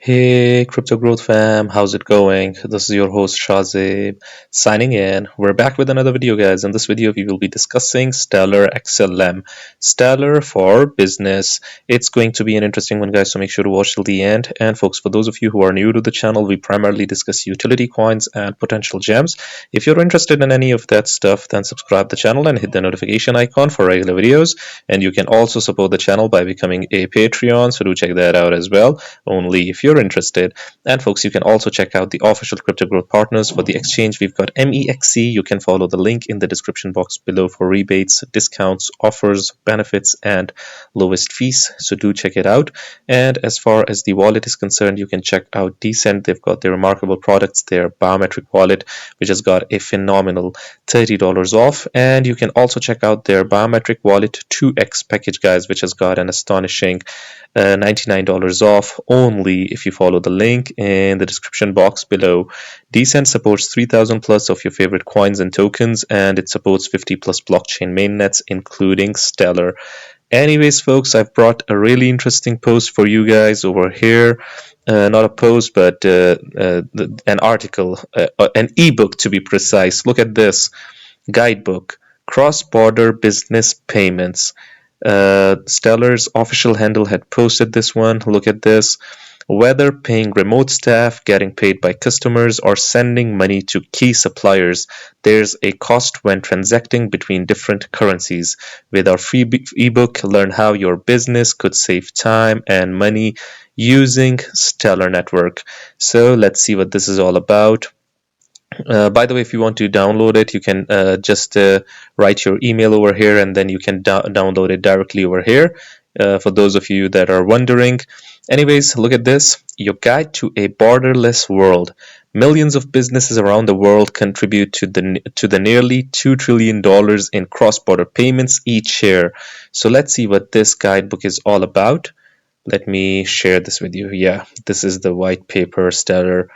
Hey, Crypto Growth fam, how's it going? This is your host Shazib signing in. We're back with another video, guys. In this video, we will be discussing stellarxlm. Stellar for business. It's going to be an interesting one, guys, so make sure to watch till the end. And folks, for those of you who are new to the channel, we primarily discuss utility coins and potential gems. If you're interested in any of that stuff, then subscribe to the channel and hit the notification icon for regular videos. And you can also support the channel by becoming a Patreon, so do check that out as well, only if you're interested. And folks, you can also check out the official Crypto Growth partners for the exchange. We've got MEXC. You can follow the link in the description box below for rebates, discounts, offers, benefits, and lowest fees. So do check it out. And as far as the wallet is concerned, you can check out Decent. They've got their remarkable products, their biometric wallet, which has got a phenomenal $30 off. And you can also check out their biometric wallet 2x package, guys, which has got an astonishing $99 off only if you follow the link in the description box below. Decent supports 3000 plus of your favorite coins and tokens, and it supports 50 plus blockchain mainnets, including Stellar. Anyways, folks, I've brought a really interesting post for you guys over here. Not a post, but an article, an ebook to be precise. Look at this guidebook: cross-border business payments. Stellar's official handle had posted this one. Look at this. Whether paying remote staff, getting paid by customers, or sending money to key suppliers, there's a cost when transacting between different currencies. With our free ebook, learn how your business could save time and money using Stellar Network. So let's see what this is all about. By the way, if you want to download it, you can just write your email over here, and then you can download it directly over here, for those of you that are wondering. Anyways, look at this: your guide to a borderless world. Millions of businesses around the world contribute to the nearly $2 trillion in cross-border payments each year. So let's see what this guidebook is all about. Let me share this with you. Yeah, this is the white paper, Stellar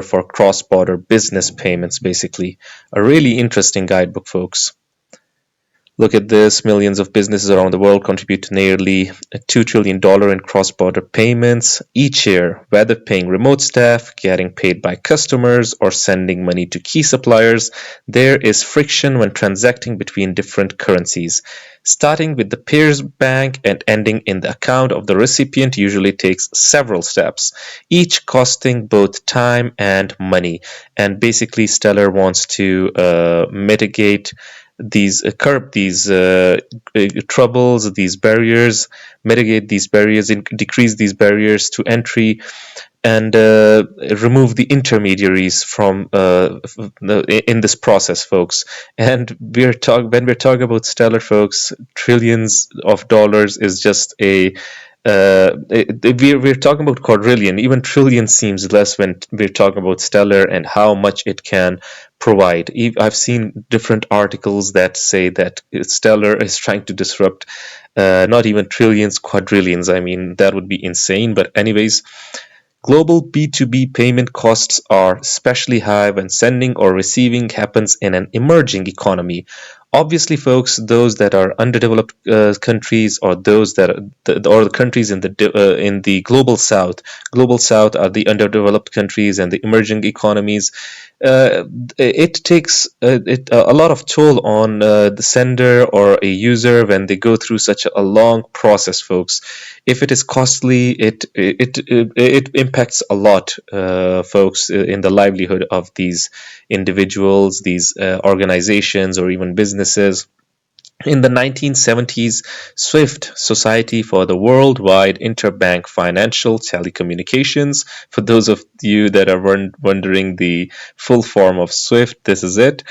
for cross-border business payments, basically. A really interesting guidebook, folks. Look at this. Millions of businesses around the world contribute to nearly $2 trillion in cross-border payments each year, whether paying remote staff, getting paid by customers, or sending money to key suppliers. There is friction when transacting between different currencies. Starting with the payer's bank and ending in the account of the recipient usually takes several steps, each costing both time and money. And basically, Stellar wants to mitigate these curb these troubles, these barriers, mitigate these barriers, decrease these barriers to entry, and remove the intermediaries from in this process, folks. And when we're talking about Stellar, folks, trillions of dollars is just a we're talking about quadrillion. Even trillion seems less when we're talking about Stellar and how much it can provide. I've seen different articles that say that Stellar is trying to disrupt not even trillions, quadrillions. I mean, that would be insane. But anyways, global B2B payment costs are especially high when sending or receiving happens in an emerging economy. Obviously, folks, those that are underdeveloped countries, or those that or the countries in the global south. Global south are the underdeveloped countries and the emerging economies. It takes a lot of toll on the sender or a user when they go through such a long process, folks. If it is costly, it impacts a lot, folks, in the livelihood of these individuals, these organizations, or even businesses. In the 1970s, SWIFT, Society for the Worldwide Interbank Financial Telecommunications, for those of you that are wondering the full form of SWIFT, this is it,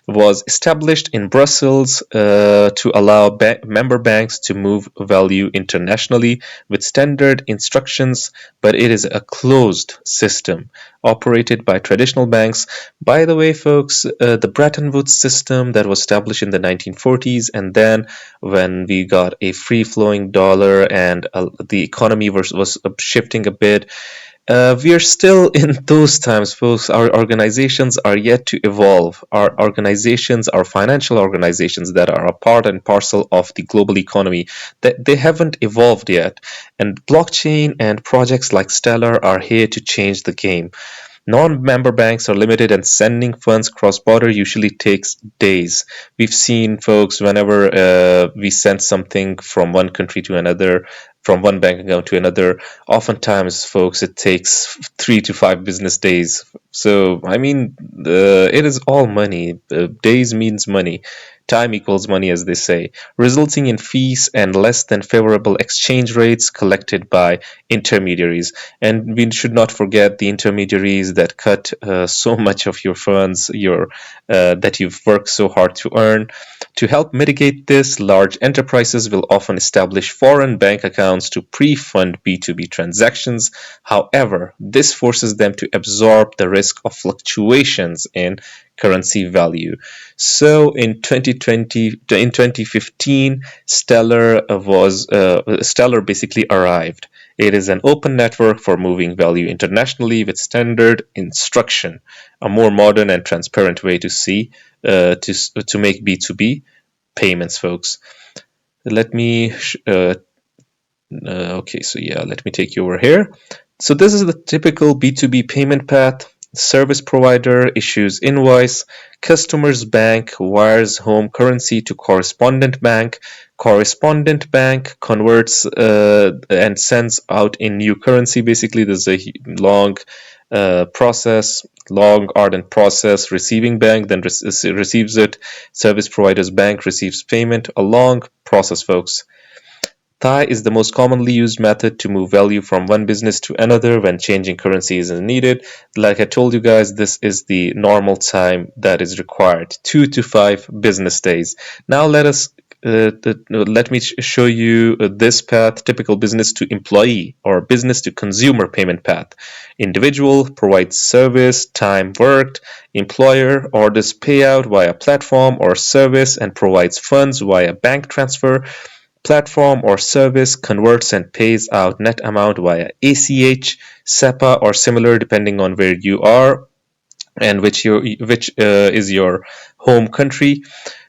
was established in Brussels to allow member banks to move value internationally with standard instructions, but it is a closed system operated by traditional banks. By the way, folks, the Bretton Woods system that was established in the 1940s, and then when we got a free-flowing dollar and the economy was shifting a bit, We are still in those times, folks. Our organizations are yet to evolve. Our organizations, our financial organizations that are a part and parcel of the global economy, that they haven't evolved yet. And blockchain and projects like Stellar are here to change the game. Non-member banks are limited and sending funds cross-border usually takes days. We've seen, folks, whenever we send something from one country to another, from one bank account to another, oftentimes, folks, it takes 3 to 5 business days. So, I mean, it is all money. Days means money. Time equals money, as they say, resulting in fees and less than favorable exchange rates collected by intermediaries. And we should not forget the intermediaries that cut so much of your funds, your that you've worked so hard to earn. To help mitigate this, large enterprises will often establish foreign bank accounts to pre-fund B2B transactions. However, this forces them to absorb the risk of fluctuations in currency value. So in 2015, Stellar basically arrived. It is an open network for moving value internationally with standard instruction, a more modern and transparent way to see to make B2B payments, folks. Let me okay, so yeah, let me take you over here. So this is the typical B2B payment path. Service provider issues invoice, customer's bank wires home currency to correspondent bank converts and sends out in new currency. Basically, there's a long long ardent process. Receiving bank then receives it. Service provider's bank receives payment. A long process, folks. Thai is the most commonly used method to move value from one business to another when changing currencies is needed. Like I told you guys, this is the normal time that is required, 2 to 5 business days. Now let me show you this path, typical business to employee or business to consumer payment path. Individual provides service, time worked. Employer orders payout via platform or service and provides funds via bank transfer. Platform or service converts and pays out net amount via ACH, SEPA, or similar depending on where you are and which is your home country.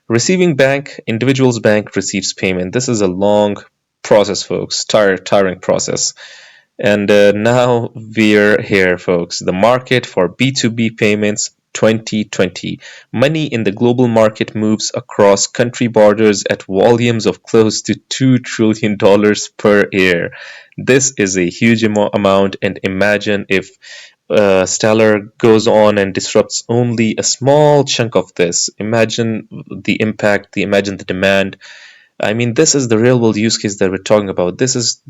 Receiving bank, individual's bank receives payment. This is a long process, folks, tiring process. And now we're here, folks. The market for B2B payments 2020. Money in the global market moves across country borders at volumes of close to $2 trillion per year. This is a huge amount, and imagine if Stellar goes on and disrupts only a small chunk of this. Imagine the impact, imagine the demand. I mean, this is the real world use case that we're talking about. This is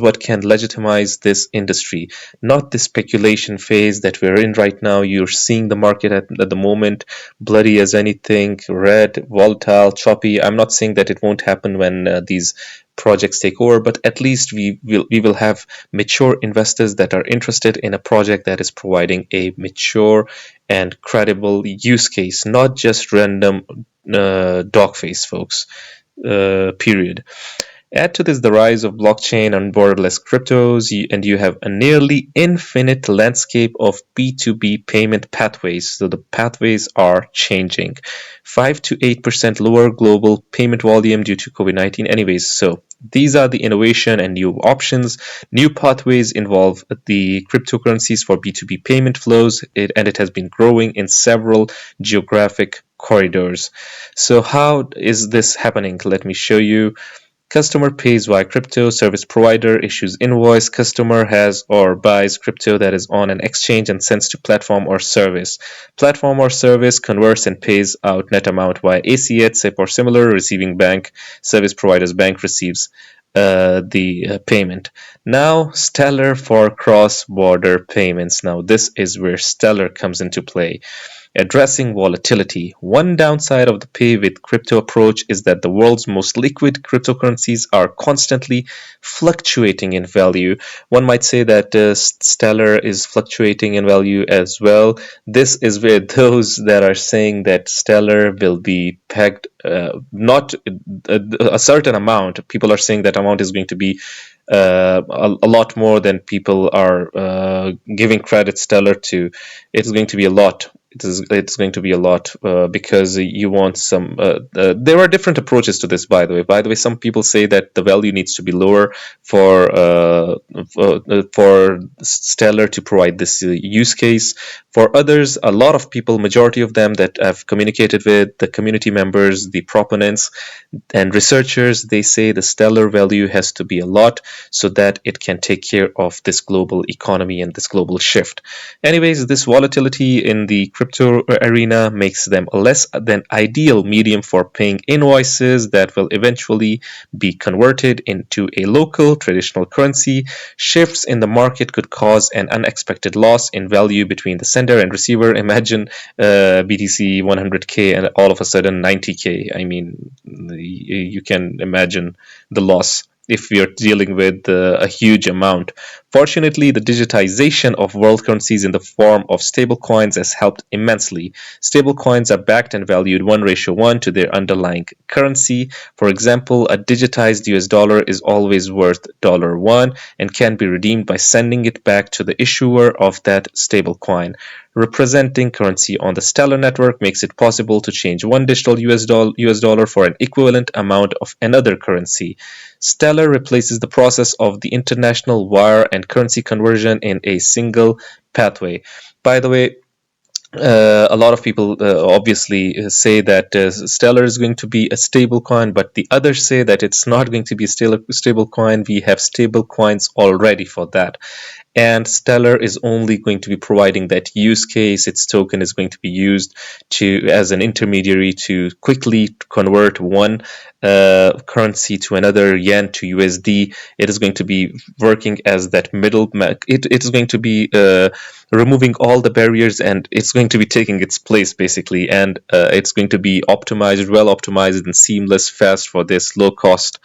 what can legitimize this industry, not the speculation phase that we're in right now. You're seeing the market at the moment bloody as anything, red, volatile, choppy. I'm not saying that it won't happen when these projects take over, but at least we will have mature investors that are interested in a project that is providing a mature and credible use case, not just random dog face, folks. Period. Add to this the rise of blockchain and borderless cryptos, and you have a nearly infinite landscape of B2B payment pathways. So the pathways are changing. 5 to 8% lower global payment volume due to COVID-19 anyways. So these are the innovation and new options. New pathways involve the cryptocurrencies for B2B payment flows, and it has been growing in several geographic corridors. So how is this happening? Let me show you. Customer pays via crypto, service provider issues invoice, customer has or buys crypto that is on an exchange and sends to platform or service. Platform or service converts and pays out net amount via ACH, SIP or similar. Receiving bank, service provider's bank receives the payment. Now, Stellar for cross-border payments. Now, this is where Stellar comes into play. addressing volatility. One downside of the pay with crypto approach is that the world's most liquid cryptocurrencies are constantly fluctuating in value. One might say that Stellar is fluctuating in value as well. This is where those that are saying that Stellar will be pegged, not a certain amount. People are saying that amount is going to be a lot more than people are giving credit Stellar to. It's going to be a lot. It's going to be a lot because you want some. There are different approaches to this, by the way. By the way, some people say that the value needs to be lower for Stellar to provide this use case. For others, a lot of people, majority of them that I've communicated with, the community members, the proponents, and researchers, they say the Stellar value has to be a lot so that it can take care of this global economy and this global shift. Anyways, this volatility in the crypto arena makes them a less than ideal medium for paying invoices that will eventually be converted into a local traditional currency. Shifts in the market could cause an unexpected loss in value between the sender and receiver. Imagine BTC 100K and all of a sudden 90K. I mean, you can imagine the loss if we are dealing with a huge amount. Fortunately, the digitization of world currencies in the form of stablecoins has helped immensely. Stablecoins are backed and valued 1:1 to their underlying currency. For example, a digitized US dollar is always worth $1 and can be redeemed by sending it back to the issuer of that stablecoin. Representing currency on the Stellar network makes it possible to change one digital US dollar for an equivalent amount of another currency. Stellar replaces the process of the international wire and currency conversion in a single pathway. By the way, a lot of people obviously say that Stellar is going to be a stable coin, but the others say that it's not going to be a stable coin. We have stable coins already for that. And Stellar is only going to be providing that use case. Its token is going to be used as an intermediary to quickly convert one currency to another, yen to USD. It is going to be working as that middle. It is going to be removing all the barriers, and it's going to be taking its place basically. And it's going to be optimized, well optimized, and seamless, fast for this low cost.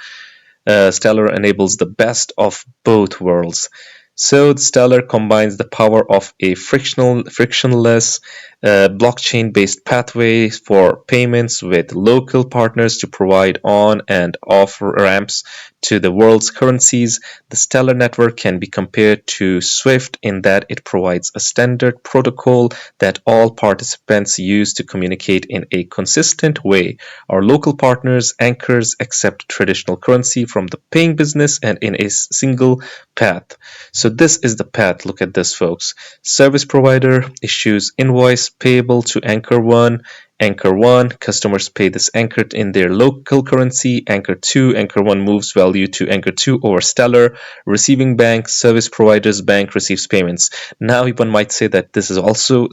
Stellar enables the best of both worlds. So Stellar combines the power of a frictionless blockchain-based pathway for payments with local partners to provide on and off ramps to the world's currencies. The Stellar network can be compared to SWIFT in that it provides a standard protocol that all participants use to communicate in a consistent way. Our local partners, anchors, accept traditional currency from the paying business and in a single path. So this is the path. Look at this, folks. Service provider issues invoice payable to Anchor 1. Anchor 1, customers pay this anchor in their local currency. Anchor 2, Anchor 1 moves value to Anchor 2 over Stellar. Receiving bank, service provider's bank receives payments. Now one might say that this also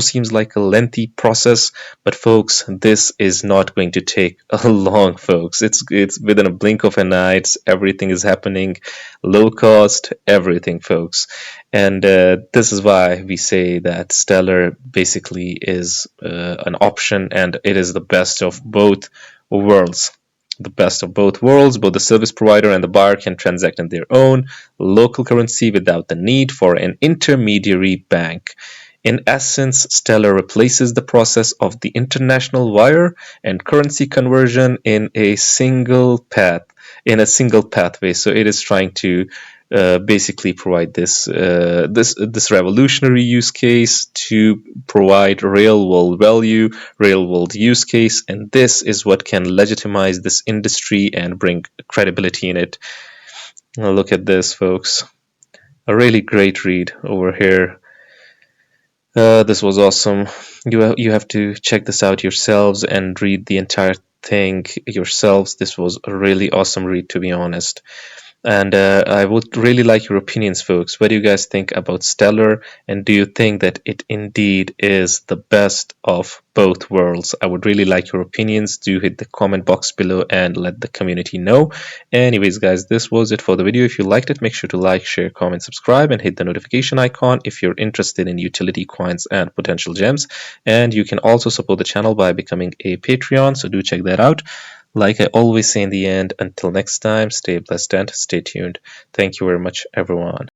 seems like a lengthy process, but folks, this is not going to take long, folks. It's within a blink of an eye. Everything is happening, low cost, everything, folks. And this is why we say that Stellar basically is an option, and it is the best of both worlds. The best of both worlds. Both the service provider and the buyer can transact in their own local currency without the need for an intermediary bank. In essence, Stellar replaces the process of the international wire and currency conversion in a single pathway. So it is trying to basically provide this revolutionary use case to provide real world value, real world use case, and this is what can legitimize this industry and bring credibility in it. Now look at this, folks. A really great read over here. This was awesome. You have to check this out yourselves and read the entire thing yourselves. This was a really awesome read, to be honest. And I would really like your opinions, folks. What do you guys think about Stellar? And do you think that it indeed is the best of both worlds? I would really like your opinions. Do hit the comment box below and let the community know. Anyways, guys, this was it for the video. If you liked it, make sure to like, share, comment, subscribe, and hit the notification icon if you're interested in utility coins and potential gems. And you can also support the channel by becoming a Patreon, so do check that out. Like I always say in the end, until next time, stay blessed and stay tuned. Thank you very much, everyone.